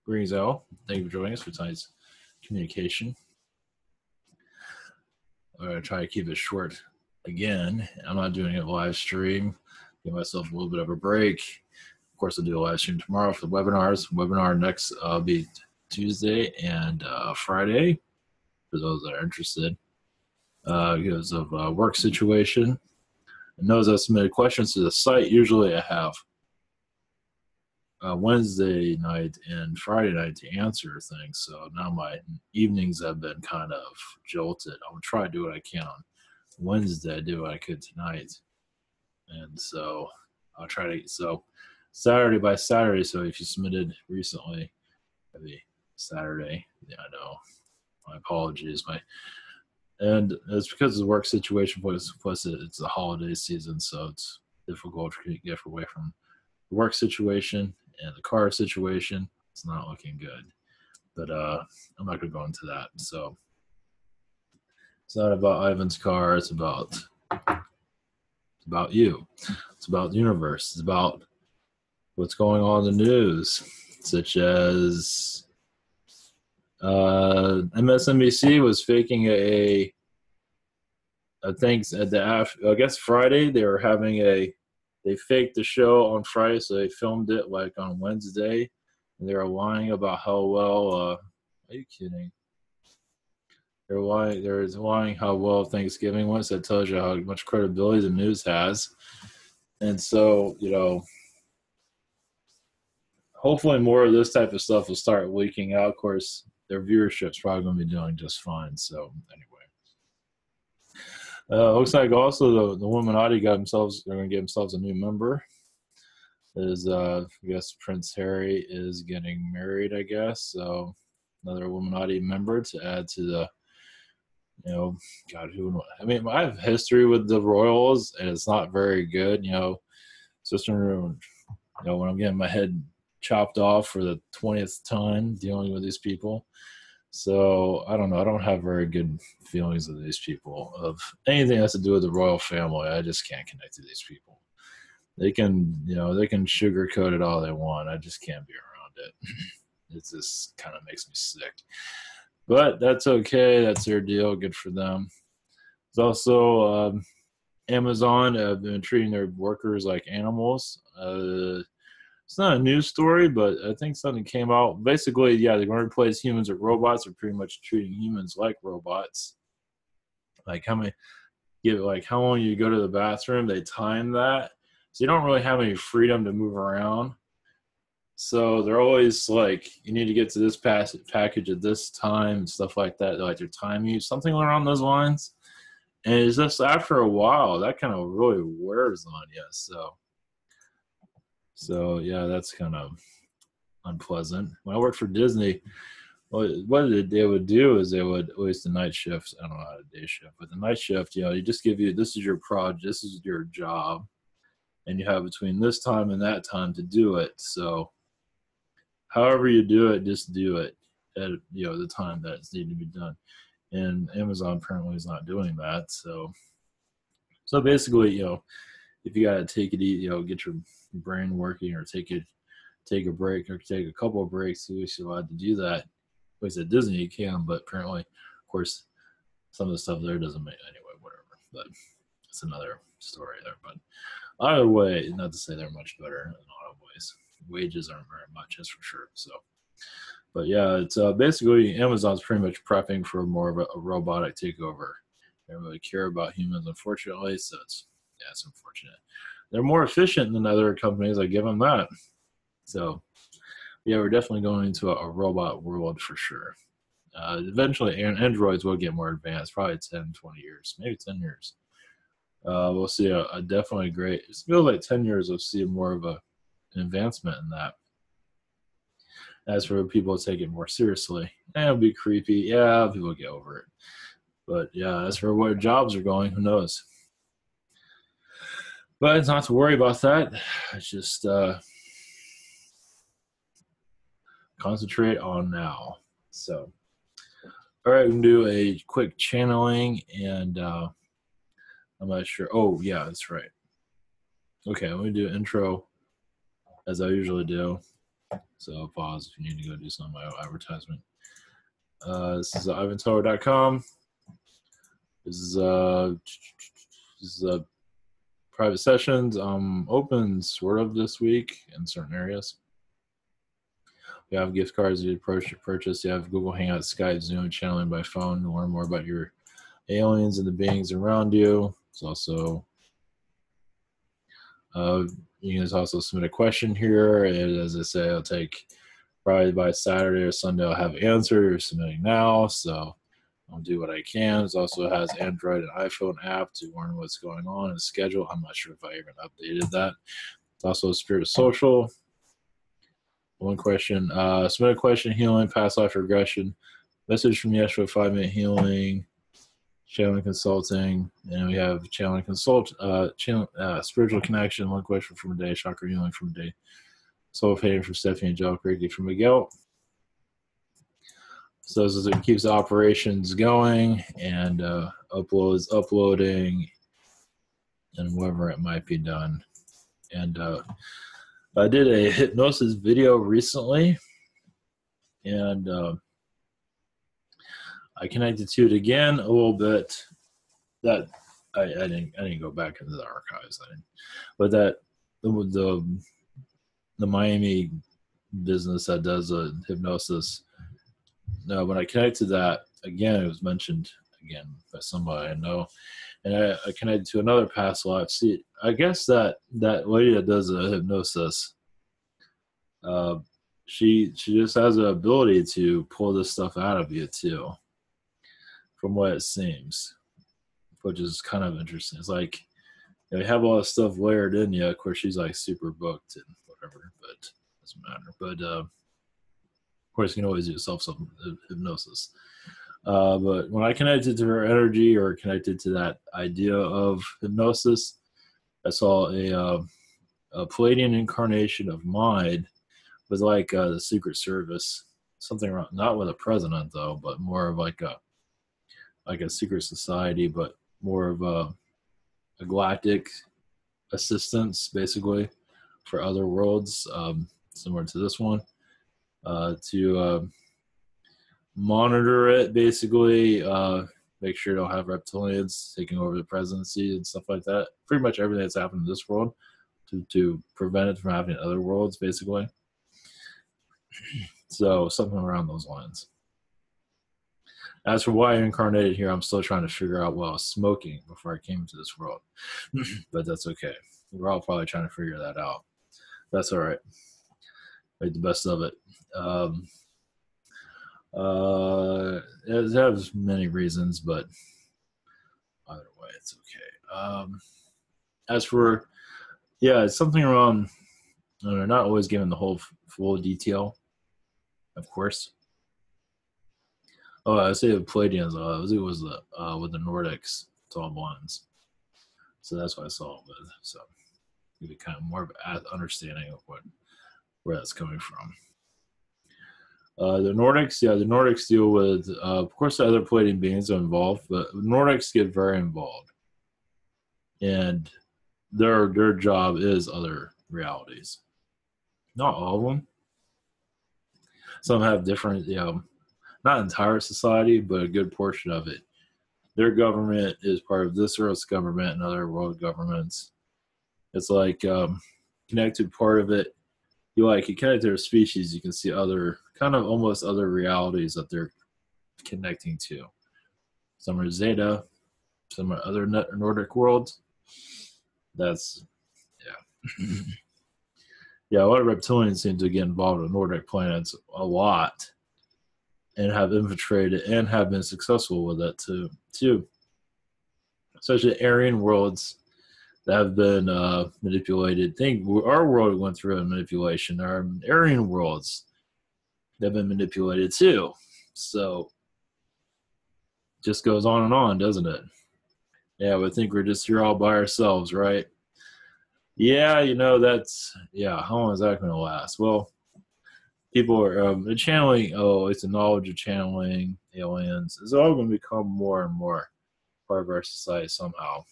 Greetings, all. Thank you for joining us for tonight's communication. I'm going to try to keep it short again. I'm not doing a live stream. Give myself a little bit of a break. Of course, I'll do a live stream tomorrow for the webinars. Webinar next will be Tuesday and Friday for those that are interested. Because of work situation. And those that submitted questions to the site, usually I have Wednesday night and Friday night to answer things. So now my evenings have been kind of jolted. I will try to do what I can on Wednesday. I did what I could tonight. And so I'll try to, so Saturday by Saturday. So if you submitted recently, maybe Saturday, yeah, I know. My apologies. And it's because of the work situation, plus it's the holiday season. So it's difficult to get away from the work situation. And the car situation, it's not looking good. But I'm not going to go into that. So it's not about Ivan's car. It's about you. It's about the universe. It's about what's going on in the news, such as MSNBC was faking I guess Friday they were having they faked the show on Friday, so they filmed it like on Wednesday, and they were lying about how well. Are you kidding? They're lying how well Thanksgiving was. That tells you how much credibility the news has, and so hopefully more of this type of stuff will start leaking out. Of course, their viewership's probably going to be doing just fine. So anyway. Looks like also the Illuminati they're going to get themselves a new member. I guess Prince Harry is getting married, I guess. So another Illuminati member to add to the, I have history with the royals, and it's not very good. Sister, when I'm getting my head chopped off for the 20th time dealing with these people. So I don't know. I don't have very good feelings of these people. Of anything that has to do with the royal family, I just can't connect to these people. They can sugarcoat it all they want. I just can't be around it. It just kind of makes me sick. But that's okay. That's their deal. Good for them. There's also Amazon have been treating their workers like animals. It's not a news story, but I think something came out. Basically, yeah, they're going to replace humans with robots. They're pretty much treating humans like robots. Like how long you go to the bathroom, they time that. So you don't really have any freedom to move around. So they're always like, you need to get to this package at this time and stuff like that. Like they're timing you, something around those lines. And it's just after a while, that kind of really wears on you. So yeah, that's kind of unpleasant. When I worked for Disney, what they would do is they would, at least the night shifts, I don't know how to day shift, but the night shift, you just give you, this is your project, this is your job, and you have between this time and that time to do it. So however you do it, just do it at the time that it's needed to be done. And Amazon apparently is not doing that. So basically, if you gotta take it easy, get your brain working, or take a break, or take a couple of breaks, you're allowed to do that. At least at Disney you can, but apparently, of course, some of the stuff there doesn't make anyway, whatever. But it's another story there. But either way, not to say they're much better in a lot of ways. Wages aren't very much, that's for sure. So, but yeah, it's basically Amazon's pretty much prepping for more of a robotic takeover. They don't really care about humans, unfortunately. So it's unfortunate. They're more efficient than other companies. I give them that. So, yeah, we're definitely going into a robot world for sure. Eventually, androids will get more advanced, probably 10, 20 years, maybe 10 years. We'll see a definitely great, it feels like 10 years we'll see more of an advancement in that. As for people to take it more seriously, it'll be creepy. Yeah, people get over it. But yeah, as for where jobs are going, who knows? But it's not to worry about that. It's just concentrate on now. So, all right, we can do a quick channeling, and I'm not sure. Oh, yeah, that's right. Okay, let me do an intro as I usually do. So pause if you need to go do some of my advertisement. This is ivantoro.com. This is private sessions. Open sort of this week in certain areas. We have gift cards you purchase. You have Google Hangouts, Skype, Zoom, channeling by phone to learn more about your aliens and the beings around you. It's also you can also submit a question here, and as I say, I'll take probably by Saturday or Sunday. I'll have answers submitting now, so I'll do what I can. It also has Android and iPhone app to learn what's going on and schedule. I'm not sure if I even updated that. It's also Spirit Social. One question. Submit a question: healing, past life regression. Message from Yahyel, 5-minute healing. Channeling consulting, and we have channeling spiritual connection. One question from a day, chakra healing from a day, soul fading from Stephanie and Joe, Reiki from Miguel. So as it keeps operations going and uploading, and wherever it might be done. And I did a hypnosis video recently, and I connected to it again a little bit. That I didn't go back into the archives, but that the Miami business that does a hypnosis. When I connected to that again, it was mentioned again by somebody I know, and I connected to another past life. See, I guess that lady that does a hypnosis, she just has the ability to pull this stuff out of you too, from what it seems, which is kind of interesting. It's like you have all this stuff layered in you. Of course, she's like super booked and whatever, but it doesn't matter. But of course, you can always do self-hypnosis. But when I connected to her energy or connected to that idea of hypnosis, I saw a Palladian incarnation of mine with like the Secret Service, something around, not with a president though, but more of like a secret society, but more of a galactic assistance, basically, for other worlds, similar to this one, to monitor it, basically, make sure you don't have reptilians taking over the presidency and stuff like that. Pretty much everything that's happened in this world to prevent it from happening in other worlds, basically. So something around those lines. As for why I incarnated here, I'm still trying to figure out what I was smoking before I came to this world. But that's okay. We're all probably trying to figure that out. That's all right. Make the best of it. It has many reasons, but either way, it's okay. As for, it's something around, not always given the whole full detail, of course. Oh, I say the Palladians. It was with the Nordics, tall blondes. So that's what I saw it with. So give you kind of more of an understanding of where that's coming from. The Nordics deal with, of course, the other Palladian beings are involved, but Nordics get very involved, and their job is other realities. Not all of them. Some have different, not entire society, but a good portion of it. Their government is part of this Earth's government and other world governments. It's like connected part of it. You connect to their species, you can see other kind of almost other realities that they're connecting to. Some are Zeta, some are other Nordic worlds. That's a lot of reptilians seem to get involved in Nordic planets a lot, and have infiltrated and have been successful with it too. Such as Aryan worlds that have been manipulated. Our world went through a manipulation. Our Aryan worlds that have been manipulated too. So just goes on and on, doesn't it? Yeah, we think we're just here all by ourselves, right? Yeah, that's, how long is that going to last? Well, people are channeling, it's a knowledge of channeling aliens. It's all going to become more and more part of our society somehow.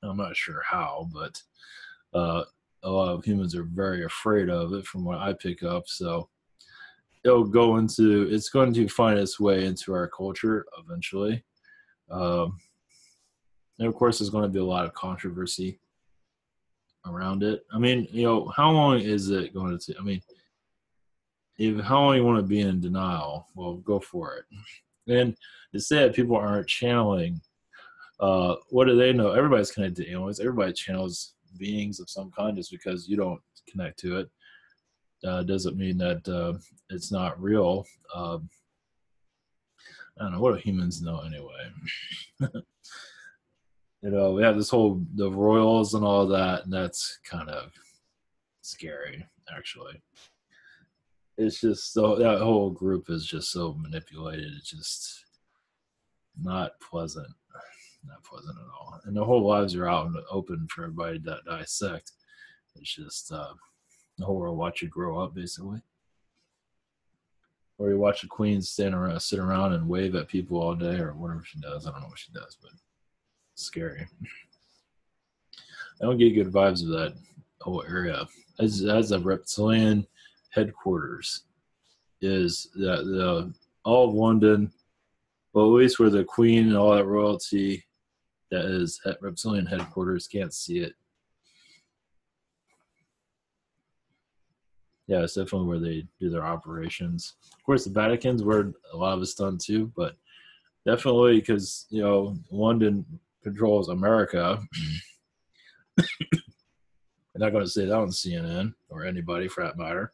I'm not sure how, but a lot of humans are very afraid of it from what I pick up. So it's going to find its way into our culture eventually. Um, and of course, there's going to be a lot of controversy around it. I mean, how long is it going to take? I mean, if how long you want to be in denial, well, go for it. And to say that people aren't channeling, what do they know? Everybody's connected to aliens. Everybody channels beings of some kind. Just because you don't connect to it doesn't mean that it's not real. I don't know, what do humans know anyway? We have the royals and all that, and that's kind of scary, actually. It's just so that whole group is just so manipulated. It's just not pleasant, not pleasant at all. And their whole lives are out and open for everybody to dissect. It's just the whole world watch you grow up, basically. Or you watch a queen sit around and wave at people all day, or whatever she does. I don't know what she does, but it's scary. I don't get good vibes of that whole area. As a reptilian headquarters is the all of London, well, at least where the queen and all that royalty that is at reptilian headquarters can't see it. Yeah, it's definitely where they do their operations. Of course, the Vatican's where a lot of it's done too, but definitely because London controls America. I'm not going to say that on CNN or anybody for that matter.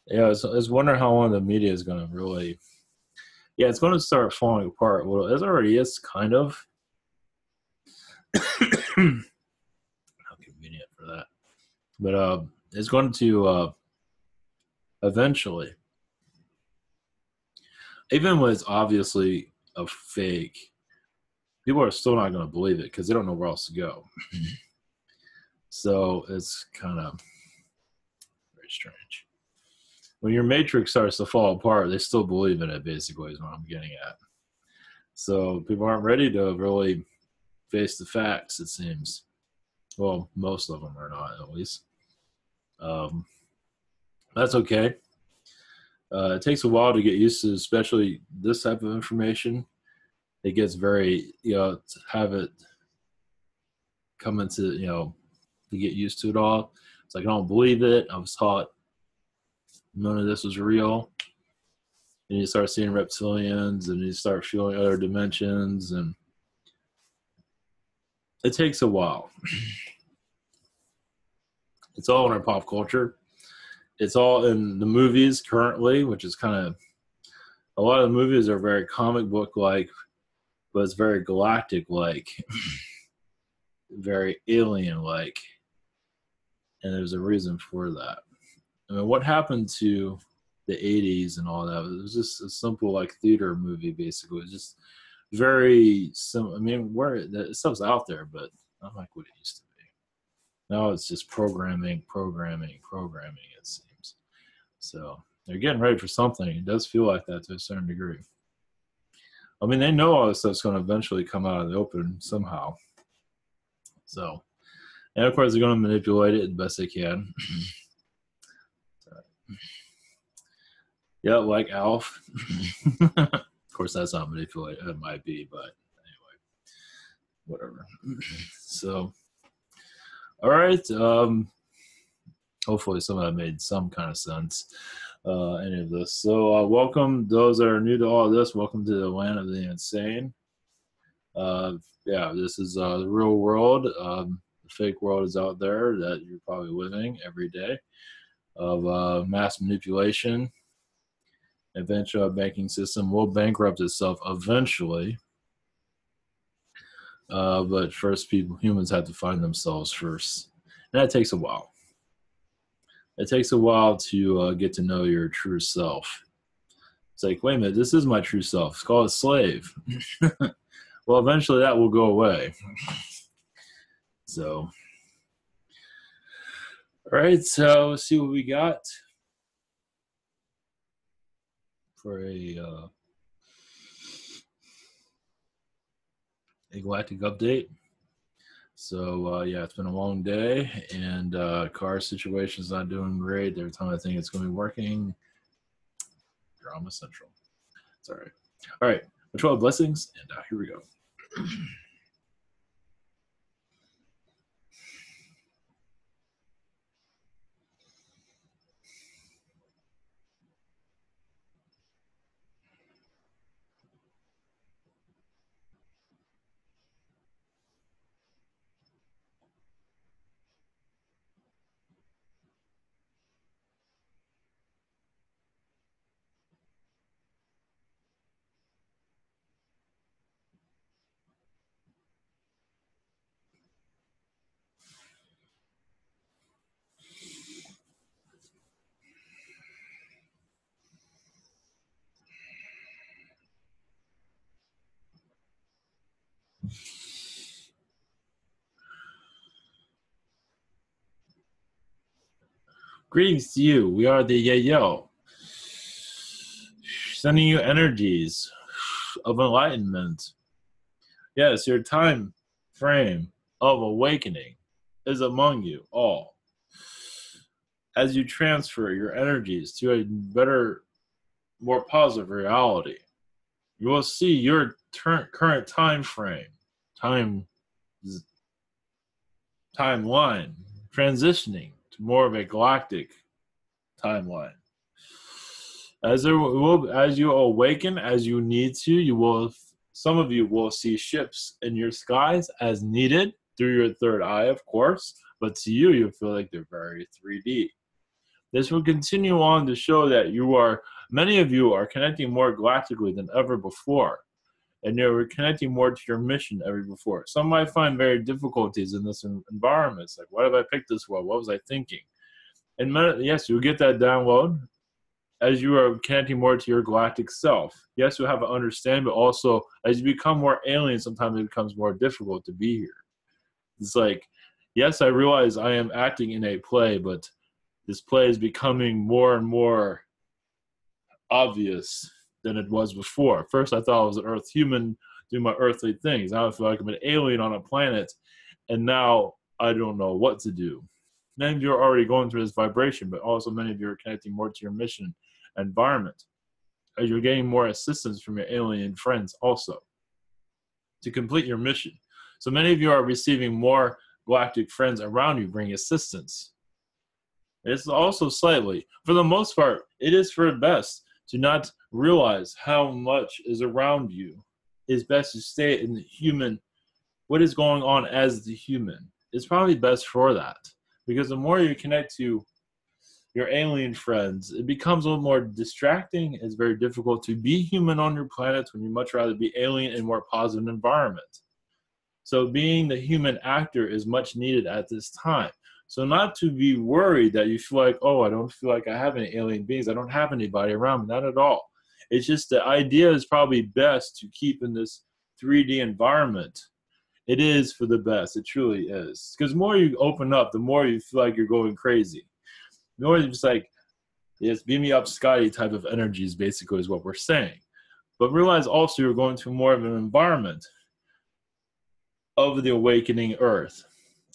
Yeah, I was wondering how long the media is going to really. Yeah, it's going to start falling apart. Well, it already is kind of. How convenient for that. But it's going to eventually, even when it's obviously a fake, people are still not going to believe it because they don't know where else to go. So it's kind of very strange. When your matrix starts to fall apart, they still believe in it, basically, is what I'm getting at. So people aren't ready to really face the facts, it seems. Well, most of them are not, at least. That's okay. It takes a while to get used to, especially this type of information. It gets very, to have it come into, to get used to it all. It's like, I don't believe it. I was taught none of this was real. And you start seeing reptilians and you start feeling other dimensions, and it takes a while. It's all in our pop culture. It's all in the movies currently, which is kind of, a lot of the movies are very comic book like, but it's very galactic like, very alien like. And there's a reason for that. I mean, what happened to the 80s and all that? It was just a simple like theater movie, basically. It was just very simple. I mean, the stuff's out there, but not like what it used to be. Now it's just programming, it seems. So they're getting ready for something. It does feel like that to a certain degree. I mean, they know all this stuff's going to eventually come out of the open somehow. So, and of course, they're going to manipulate it the best they can. Yeah, like Alf. Of course, that's not manipulated. It might be, but anyway, whatever. So, all right. Hopefully, some of that made some kind of sense. Any of this. So, welcome those that are new to all of this. Welcome to the land of the insane. Yeah, this is the real world. The fake world is out there that you're probably living every day of mass manipulation. Eventually, our banking system will bankrupt itself eventually. But first, humans have to find themselves first. And that takes a while. It takes a while to get to know your true self. It's like, wait a minute, this is my true self. It's called a slave. Well, eventually that will go away. So, all right, so let's see what we got for a Galactic update. So yeah, it's been a long day, and car situation's not doing great. Every time I think it's going to be working, drama central. It's all right. All right, 12 blessings, and here we go. Greetings to you. We are the Yahyel, sending you energies of enlightenment. Yes, your time frame of awakening is among you all. As you transfer your energies to a better, more positive reality, you will see your current time frame, timeline transitioning to more of a galactic timeline. As you awaken, as you need to, you will. Some of you will see ships in your skies as needed through your third eye, of course. But to you, you feel like they're very 3D. This will continue on to show that many of you are connecting more galactically than ever before. And you're connecting more to your mission ever before. Some might find very difficulties in this environment. It's like, why did I pick this one? What was I thinking? And yes, you'll get that download as you are connecting more to your galactic self. Yes, you'll have an understanding, but also as you become more alien, sometimes it becomes more difficult to be here. It's like, yes, I realize I am acting in a play, but this play is becoming more and more obvious than it was before. First, I thought I was an Earth human doing my earthly things. Now I feel like I'm an alien on a planet, and now I don't know what to do. Many of you are already going through this vibration, but also many of you are connecting more to your mission environment. As you're getting more assistance from your alien friends also to complete your mission. So many of you are receiving more galactic friends around you bring assistance. It's also slightly, for the most part, it is for the best to not realize how much is around you. It's best to stay in the human, what is going on as the human. It's probably best for that. Because the more you connect to your alien friends, it becomes a little more distracting. It's very difficult to be human on your planet when you much rather be alien in a more positive environment. So being the human actor is much needed at this time. So not to be worried that you feel like, oh, I don't feel like I have any alien beings. I don't have anybody around me. Not at all. It's just the idea is probably best to keep in this 3D environment. It is for the best. It truly is. Because the more you open up, the more you feel like you're going crazy. The more it's just like, yes, beam me up, Scotty type of energies basically is what we're saying. But realize also you're going to more of an environment of the awakening earth.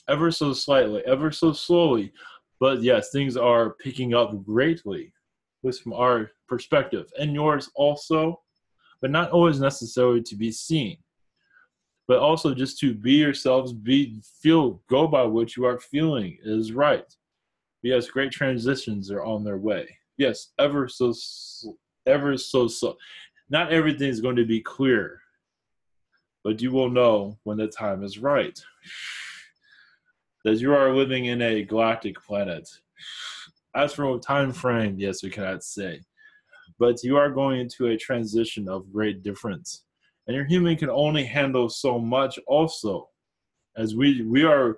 Ever so slightly, ever so slowly. But yes, things are picking up greatly from our perspective. And yours also, but not always necessarily to be seen. But also just to be yourselves, go by what you are feeling is right. Yes, great transitions are on their way. Yes, ever so slow. Not everything is going to be clear, but you will know when the time is right. That you are living in a galactic planet. As for a time frame, yes, we cannot say. But you are going into a transition of great difference. And your human can only handle so much also. As we are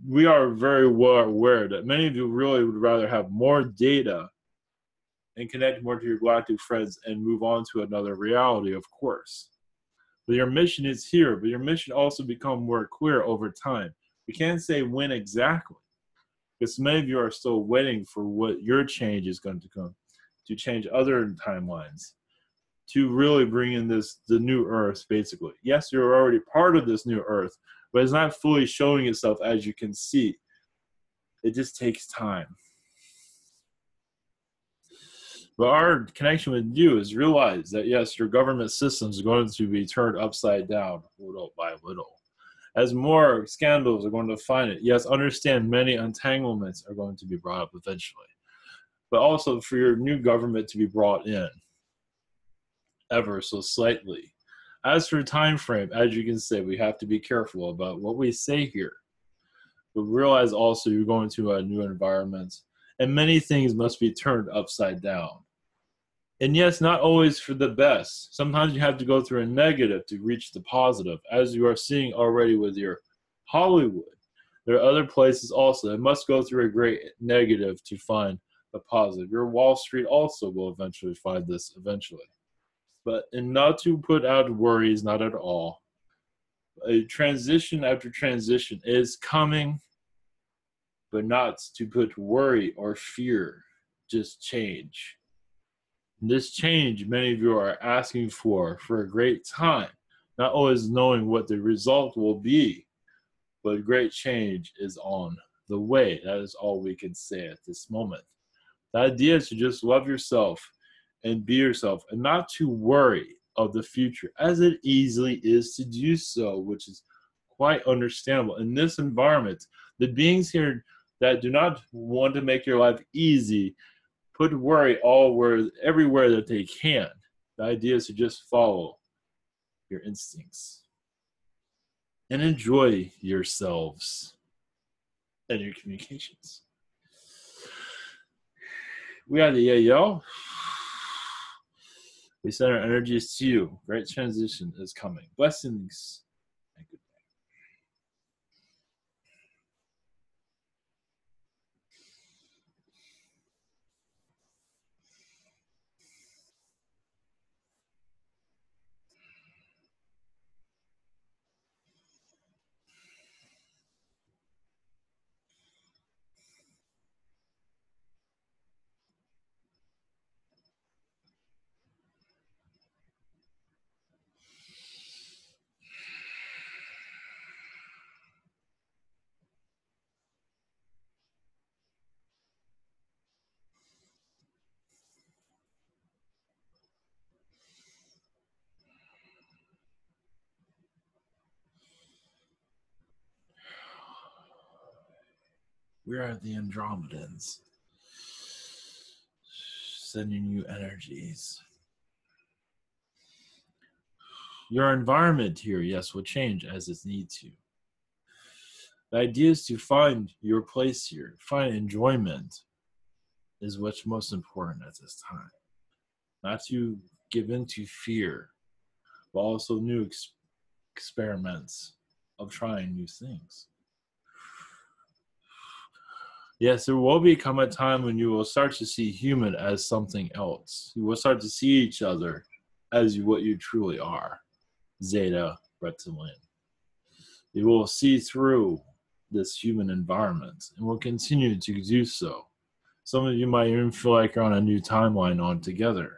very well aware that many of you really would rather have more data and connect more to your galactic friends and move on to another reality, of course. But your mission is here, but your mission also become more clear over time. We can't say when exactly, because many of you are still waiting for what your change is going to come, to change other timelines, to really bring in the new earth, basically. Yes, you're already part of this new earth, but it's not fully showing itself, as you can see. It just takes time. But our connection with you is realize that, yes, your government system is going to be turned upside down little by little. As more scandals are going to find it, yes, understand many entanglements are going to be brought up eventually. But also for your new government to be brought in ever so slightly. As for time frame, as you can say, we have to be careful about what we say here. But realize also you're going to a new environment, and many things must be turned upside down. And yes, not always for the best. Sometimes you have to go through a negative to reach the positive, as you are seeing already with your Hollywood. There are other places also that must go through a great negative to find the positive. Your Wall Street also will eventually find this eventually. But and not to put out worries, not at all. A transition after transition is coming, but not to put worry or fear, just change. And this change many of you are asking for a great time, not always knowing what the result will be, but great change is on the way. That is all we can say at this moment. The idea is to just love yourself and be yourself, and not to worry of the future, as it easily is to do so, which is quite understandable. In this environment, the beings here that do not want to make your life easy put worry everywhere that they can. The idea is to just follow your instincts and enjoy yourselves and your communications. We are the Yahyel. We send our energies to you. Great transition is coming. Blessings and good night. We are the Andromedans, sending you energies. Your environment here, yes, will change as it needs to. The idea is to find your place here. Find enjoyment is what's most important at this time. Not to give in to fear, but also new experiments of trying new things. Yes, there will become a time when you will start to see human as something else. You will start to see each other as what you truly are. Zeta, reptilian. You will see through this human environment and will continue to do so. Some of you might even feel like you're on a new timeline altogether.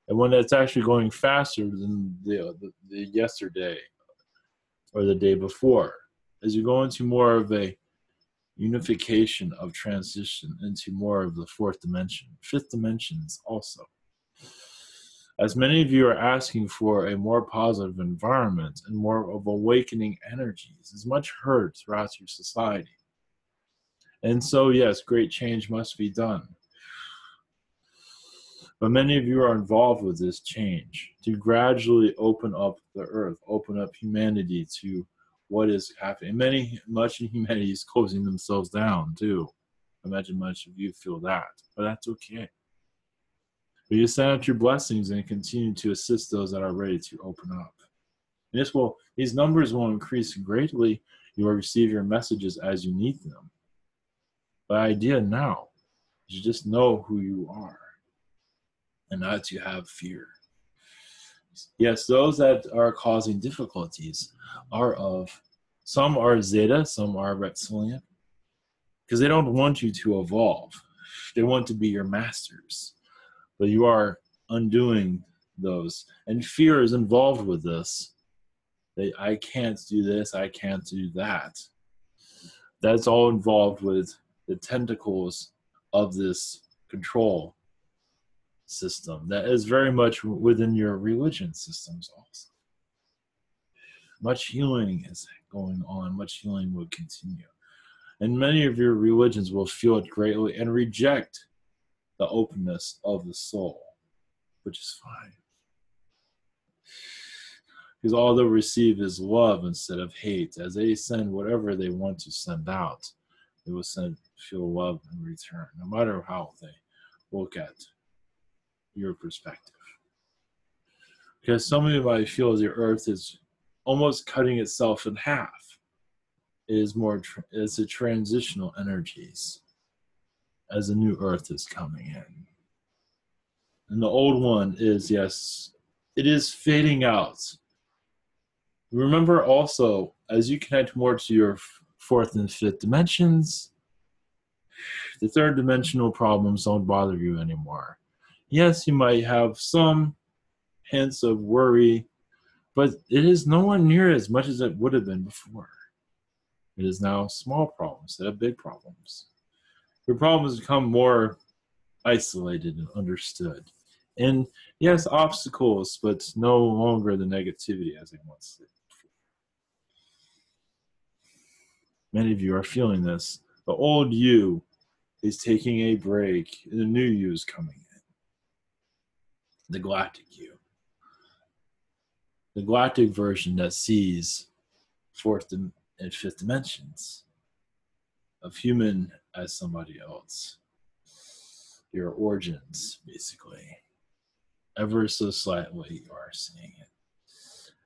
And when that's actually going faster than the yesterday or the day before, as you go into more of a unification of transition into more of the fourth dimension, fifth dimensions also. As many of you are asking for a more positive environment and more of awakening energies, is much heard throughout your society. And so, yes, great change must be done. But many of you are involved with this change to gradually open up the earth, open up humanity to what is happening. Much of humanity is closing themselves down too. I imagine much of you feel that, but that's okay. But you send out your blessings and continue to assist those that are ready to open up. And these numbers will increase greatly. You will receive your messages as you need them. The idea now is you just know who you are and not to have fear. Yes, those that are causing difficulties some are Zeta, some are reptilian, because they don't want you to evolve. They want to be your masters, but you are undoing those. And fear is involved with this. I can't do this, I can't do that. That's all involved with the tentacles of this control system that is very much within your religion systems also. Much healing is going on, much healing will continue. And many of your religions will feel it greatly and reject the openness of the soul, which is fine. Because all they'll receive is love instead of hate. As they send whatever they want to send out, they will feel love in return, no matter how they look at your perspective. Because some of you might feel the earth is almost cutting itself in half. It is it's the transitional energies as the new earth is coming in. And the old one is, yes, it is fading out. Remember also, as you connect more to your fourth and fifth dimensions, the third dimensional problems don't bother you anymore. Yes, you might have some hints of worry, but it is nowhere near as much as it would have been before. It is now small problems instead of big problems. Your problems become more isolated and understood. And yes, obstacles, but no longer the negativity as they once did. Many of you are feeling this. The old you is taking a break, and the new you is coming in. The galactic you. The galactic version that sees fourth and fifth dimensions of human as somebody else. Your origins, basically. Ever so slightly, you are seeing it.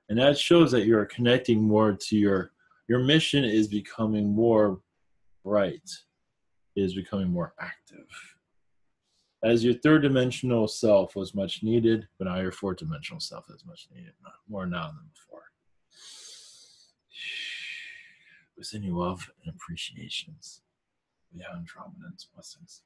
And that shows that you're connecting more to your mission is becoming more bright. It is becoming more active. As your third dimensional self was much needed, but now your fourth dimensional self is much needed, more now than before. With any love and appreciations, we have Andromeda's blessings.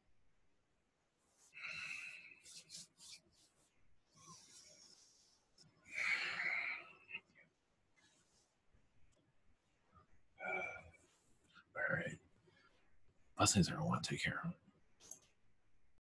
All right. Blessings, everyone. Take care.